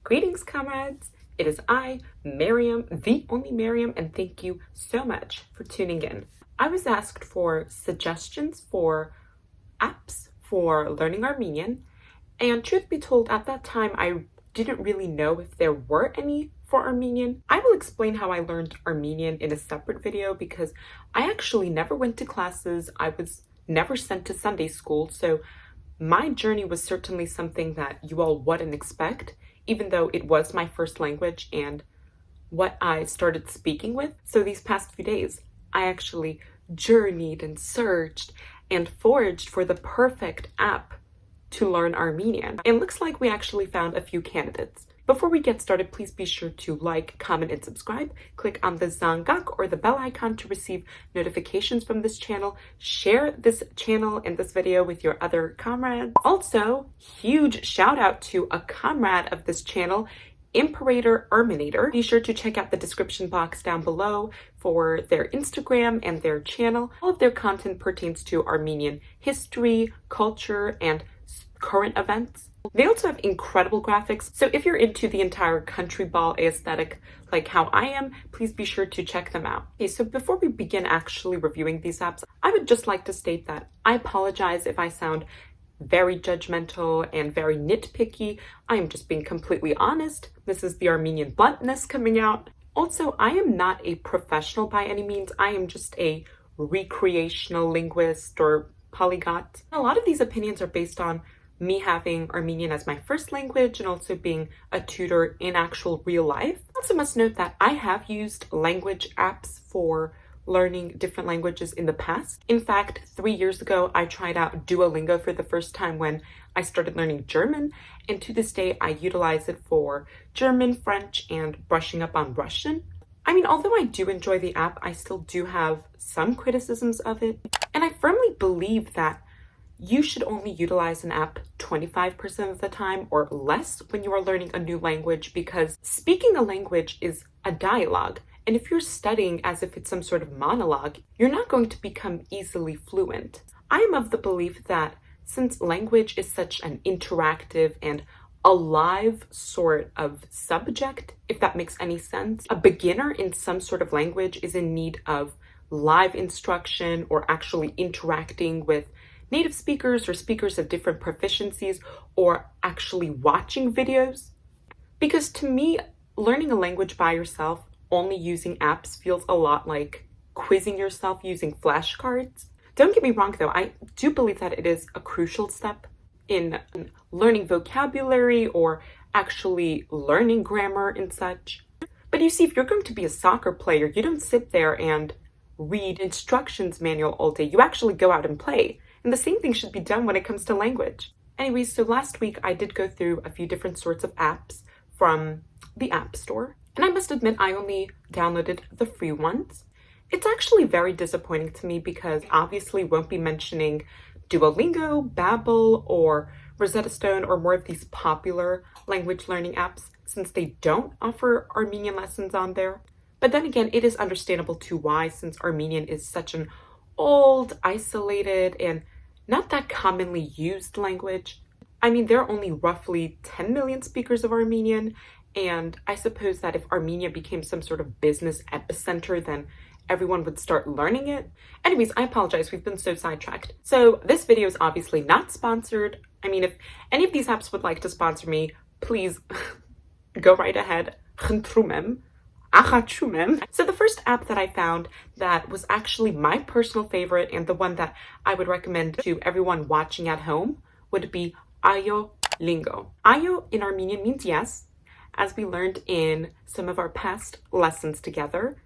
Greetings, comrades. It is I, Miriam, the only Miriam, and thank you so much for tuning in. I was asked for suggestions for apps for learning Armenian, and truth be told, at that time, I didn't really know if there were any for Armenian. I will explain how I learned Armenian in a separate video because I actually never went to classes. I was never sent to Sunday school, so my journey was certainly something that you all wouldn't expect, even though it was my first language and what I started speaking with. So these past few days, I actually journeyed and searched and foraged for the perfect app to learn Armenian. It looks like we actually found a few candidates. Before we get started, please be sure to like, comment, and subscribe. Click on the zangak or the bell icon to receive notifications from this channel. Share this channel and this video with your other comrades. Also, huge shout out to a comrade of this channel, Imperator Armenator. Be sure to check out the description box down below for their Instagram and their channel. All of their content pertains to Armenian history, culture, and current events. They also have incredible graphics, so if you're into the entire country ball aesthetic like how I am, please be sure to check them out. Okay, so before we begin actually reviewing these apps, I would just like to state that I apologize if I sound very judgmental and very nitpicky. I am just being completely honest. This is the Armenian bluntness coming out. Also, I am not a professional by any means. I am just a recreational linguist or polyglot. A lot of these opinions are based on me having Armenian as my first language and also being a tutor in actual real life. I also must note that I have used language apps for learning different languages in the past. In fact, 3 years ago, I tried out Duolingo for the first time when I started learning German, and to this day, I utilize it for German, French, and brushing up on Russian. I mean, although I do enjoy the app, I still do have some criticisms of it, and I firmly believe that you should only utilize an app 25% of the time or less when you are learning a new language, because speaking a language is a dialogue. And if you're studying as if it's some sort of monologue, you're not going to become easily fluent. I am of the belief that since language is such an interactive and alive sort of subject, if that makes any sense, a beginner in some sort of language is in need of live instruction or actually interacting with native speakers or speakers of different proficiencies or actually watching videos. Because to me, learning a language by yourself only using apps feels a lot like quizzing yourself using flashcards. Don't get me wrong though, I do believe that it is a crucial step in learning vocabulary or actually learning grammar and such. But you see, if you're going to be a soccer player, you don't sit there and read instructions manual all day. You actually go out and play. And the same thing should be done when it comes to language. Anyways, so last week I did go through a few different sorts of apps from the App Store. And I must admit, I only downloaded the free ones. It's actually very disappointing to me because obviously won't be mentioning Duolingo, Babbel, or Rosetta Stone, or more of these popular language learning apps, since they don't offer Armenian lessons on there. But then again, it is understandable too why, since Armenian is such an old, isolated, and not that commonly used language. I mean, there are only roughly 10 million speakers of Armenian, and I suppose that if Armenia became some sort of business epicenter, then everyone would start learning it. Anyways, I apologize, we've been so sidetracked. So this video is obviously not sponsored. I mean, if any of these apps would like to sponsor me, please go right ahead. So the first app that I found that was actually my personal favorite and the one that I would recommend to everyone watching at home would be Ayolingo. Ayo in Armenian means yes, as we learned in some of our past lessons together.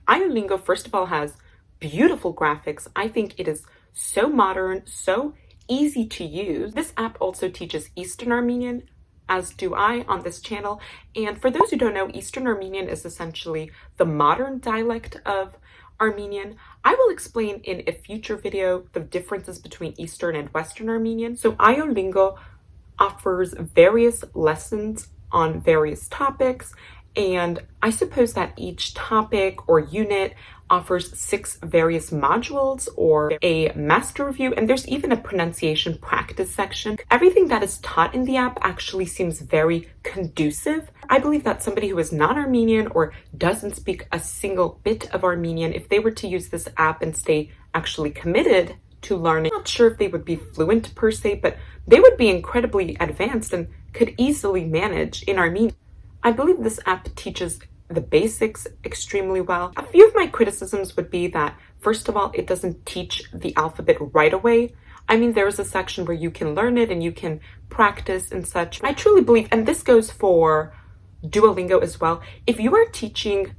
Ayolingo, first of all, has beautiful graphics. I think it is so modern, so easy to use. This app also teaches Eastern Armenian, as do I on this channel. And for those who don't know, Eastern Armenian is essentially the modern dialect of Armenian. I will explain in a future video the differences between Eastern and Western Armenian. So Ayolingo offers various lessons on various topics, And I suppose that each topic or unit offers 6 various modules or a master review, and there's even a pronunciation practice section. Everything that is taught in the app actually seems very conducive. I believe that somebody who is not Armenian or doesn't speak a single bit of Armenian, if they were to use this app and stay actually committed to learning, I'm not sure if they would be fluent per se, but they would be incredibly advanced and could easily manage in Armenian. I believe this app teaches the basics extremely well. A few of my criticisms would be that, first of all, it doesn't teach the alphabet right away. I mean, there is a section where you can learn it and you can practice and such. I truly believe, and this goes for Duolingo as well, if you are teaching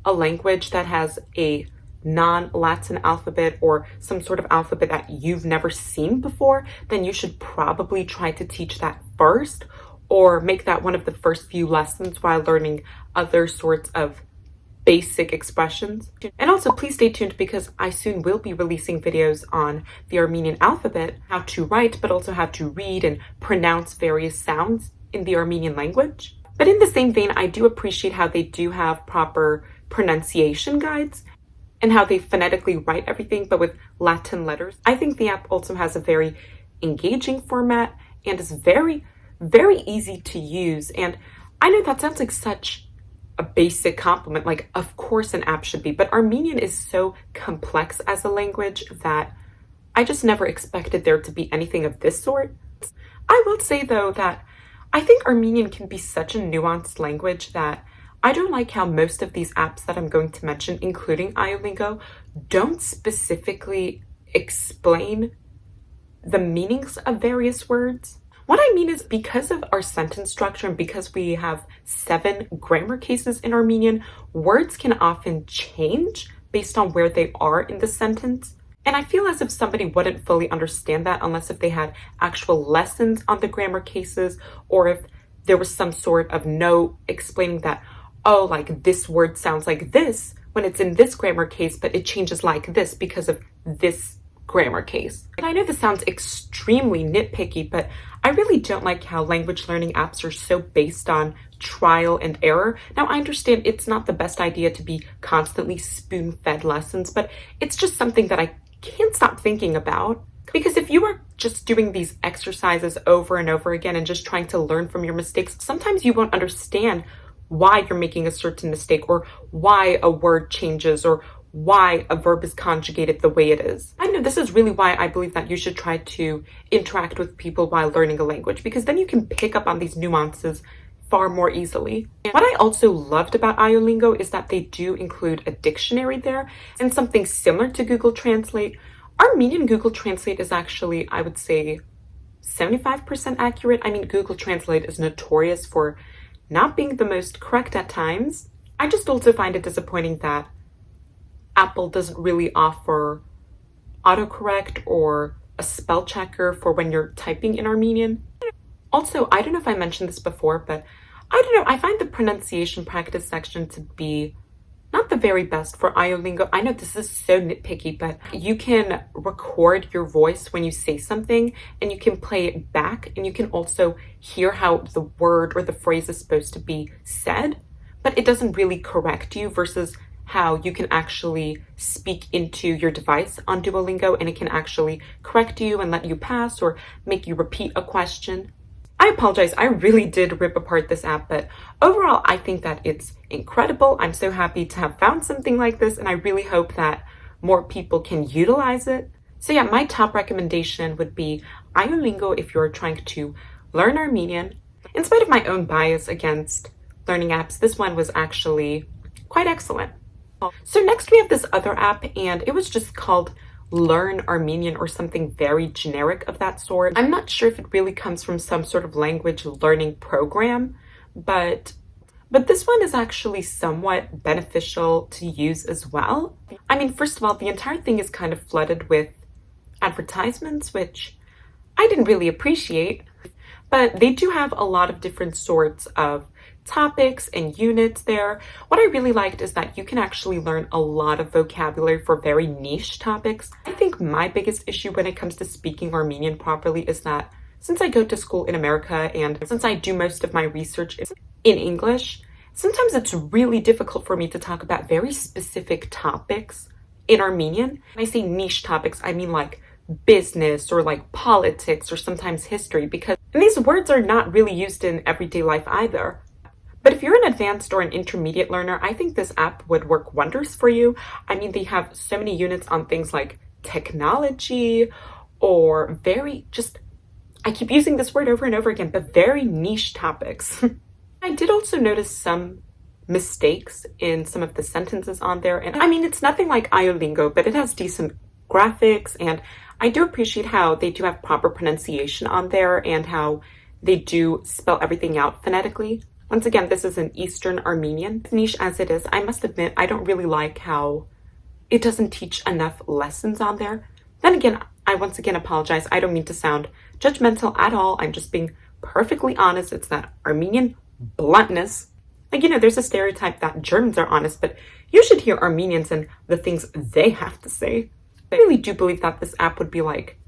a language that has a non-Latin alphabet or some sort of alphabet that you've never seen before, then you should probably try to teach that first, or make that one of the first few lessons while learning other sorts of basic expressions. And also please stay tuned because I soon will be releasing videos on the Armenian alphabet, how to write, but also how to read and pronounce various sounds in the Armenian language. But in the same vein, I do appreciate how they do have proper pronunciation guides and how they phonetically write everything, but with Latin letters. I think the app also has a very engaging format and is very easy to use. And I know that sounds like such a basic compliment, like of course an app should be, but Armenian is so complex as a language that I just never expected there to be anything of this sort. I will say though that I think Armenian can be such a nuanced language that I don't like how most of these apps that I'm going to mention, including Ayolingo, don't specifically explain the meanings of various words. What I mean is, because of our sentence structure and because we have 7 grammar cases in Armenian, words can often change based on where they are in the sentence. And I feel as if somebody wouldn't fully understand that unless if they had actual lessons on the grammar cases, or if there was some sort of note explaining that, oh, like this word sounds like this when it's in this grammar case, but it changes like this because of this grammar case. And I know this sounds extremely nitpicky, but I really don't like how language learning apps are so based on trial and error. Now, I understand it's not the best idea to be constantly spoon-fed lessons, but it's just something that I can't stop thinking about. Because if you are just doing these exercises over and over again and just trying to learn from your mistakes, sometimes you won't understand why you're making a certain mistake, or why a word changes, or why a verb is conjugated the way it is. I know this is really why I believe that you should try to interact with people while learning a language, because then you can pick up on these nuances far more easily. What I also loved about Ayolingo is that they do include a dictionary there, and something similar to Google Translate. Armenian Google Translate is actually, I would say, 75% accurate. I mean, Google Translate is notorious for not being the most correct at times. I just also find it disappointing that Apple doesn't really offer autocorrect or a spell checker for when you're typing in Armenian. Also, I don't know if I mentioned this before, but I don't know, I find the pronunciation practice section to be not the very best for Ayolingo. I know this is so nitpicky, but you can record your voice when you say something and you can play it back, and you can also hear how the word or the phrase is supposed to be said, but it doesn't really correct you, versus how you can actually speak into your device on Duolingo and it can actually correct you and let you pass or make you repeat a question. I apologize, I really did rip apart this app, but overall I think that it's incredible. I'm so happy to have found something like this, and I really hope that more people can utilize it. So yeah, my top recommendation would be Ayolingo if you're trying to learn Armenian. In spite of my own bias against learning apps, this one was actually quite excellent. So next we have this other app, and it was just called Learn Armenian or something very generic of that sort. I'm not sure if it really comes from some sort of language learning program, but this one is actually somewhat beneficial to use as well. I mean, first of all, the entire thing is kind of flooded with advertisements, which I didn't really appreciate, but they do have a lot of different sorts of topics and units there. What I really liked is that you can actually learn a lot of vocabulary for very niche topics. I think my biggest issue when it comes to speaking Armenian properly is that since I go to school in America and since I do most of my research in English, sometimes it's really difficult for me to talk about very specific topics in Armenian. When I say niche topics, I mean like business or like politics or sometimes history, because these words are not really used in everyday life either. But if you're an advanced or an intermediate learner, I think this app would work wonders for you. I mean, they have so many units on things like technology or I keep using this word over and over again, but very niche topics. I did also notice some mistakes in some of the sentences on there. And I mean, it's nothing like Ayolingo, but it has decent graphics, and I do appreciate how they do have proper pronunciation on there and how they do spell everything out phonetically. Once again, this is an Eastern Armenian. As niche as it is, I must admit, I don't really like how it doesn't teach enough lessons on there. Then again, I once again apologize. I don't mean to sound judgmental at all. I'm just being perfectly honest. It's that Armenian bluntness. Like, you know, there's a stereotype that Germans are honest, but you should hear Armenians and the things they have to say. I really do believe that this app would be like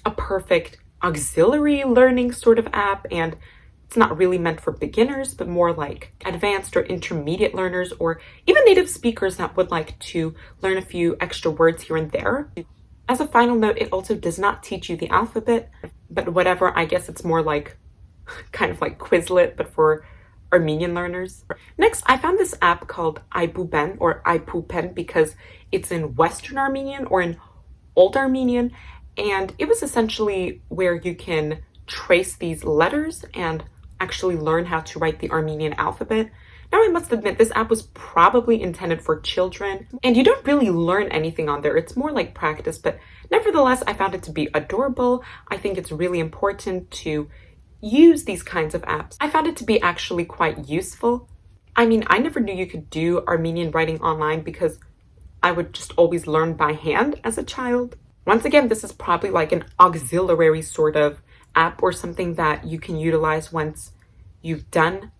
a perfect auxiliary learning sort of app, and it's not really meant for beginners, but more like advanced or intermediate learners, or even native speakers that would like to learn a few extra words here and there. As a final note, it also does not teach you the alphabet, but whatever, I guess it's more like kind of like Quizlet, but for Armenian learners. Next, I found this app called Ibupen or Ibupen because it's in Western Armenian or in Old Armenian, and it was essentially where you can trace these letters and actually learn how to write the Armenian alphabet. Now, I must admit, this app was probably intended for children, and you don't really learn anything on there. It's more like practice, but nevertheless, I found it to be adorable. I think it's really important to use these kinds of apps. I found it to be actually quite useful. I mean, I never knew you could do Armenian writing online because I would just always learn by hand as a child. Once again, this is probably like an auxiliary sort of app or something that you can utilize once you've done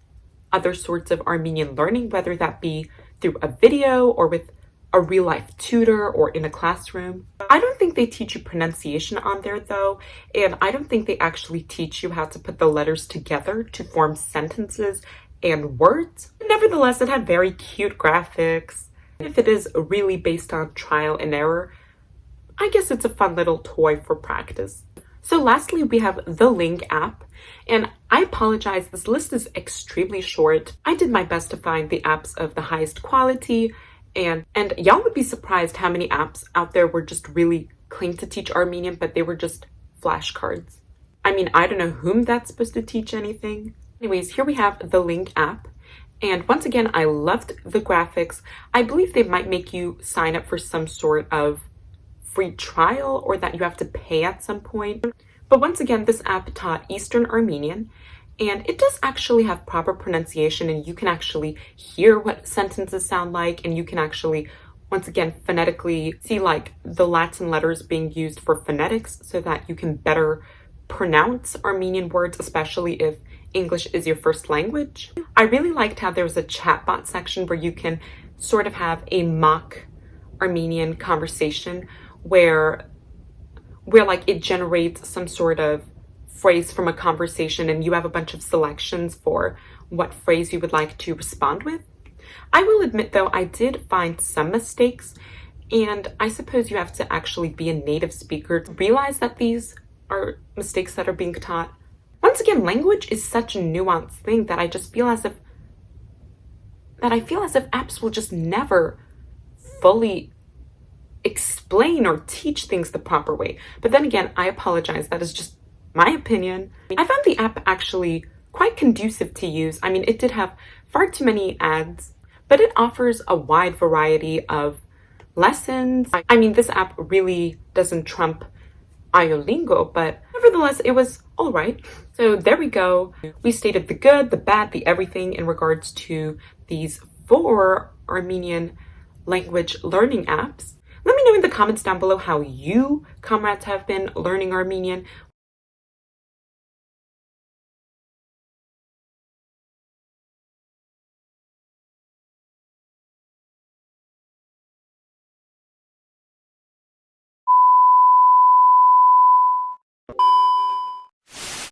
other sorts of Armenian learning, whether that be through a video or with a real life tutor or in a classroom. I don't think they teach you pronunciation on there though, and I don't think they actually teach you how to put the letters together to form sentences and words. Nevertheless, it had very cute graphics. If it is really based on trial and error, I guess it's a fun little toy for practice. So lastly, we have the Ling app, and I apologize, this list is extremely short. I did my best to find the apps of the highest quality, and y'all would be surprised how many apps out there were just really claimed to teach Armenian, but they were just flashcards. I mean, I don't know whom that's supposed to teach anything. Anyways, here we have the Ling app. And once again, I loved the graphics. I believe they might make you sign up for some sort of free trial or that you have to pay at some point. But once again, this app taught Eastern Armenian, and it does actually have proper pronunciation, and you can actually hear what sentences sound like, and you can actually, once again, phonetically see like the Latin letters being used for phonetics so that you can better pronounce Armenian words, especially if English is your first language. I really liked how there was a chatbot section where you can sort of have a mock Armenian conversation where like it generates some sort of phrase from a conversation, and you have a bunch of selections for what phrase you would like to respond with. I will admit though, I did find some mistakes, and I suppose you have to actually be a native speaker to realize that these are mistakes that are being taught. Once again, language is such a nuanced thing that I just feel as if apps will just never fully explain or teach things the proper way. But then again, I apologize. That is just my opinion. I found the app actually quite conducive to use. I mean, it did have far too many ads, but it offers a wide variety of lessons. I mean, this app really doesn't trump Ayolingo, but nevertheless, it was all right. So there we go. We stated the good, the bad, the everything in regards to these 4 Armenian language learning apps. Let me know in the comments down below how you, comrades, have been learning Armenian,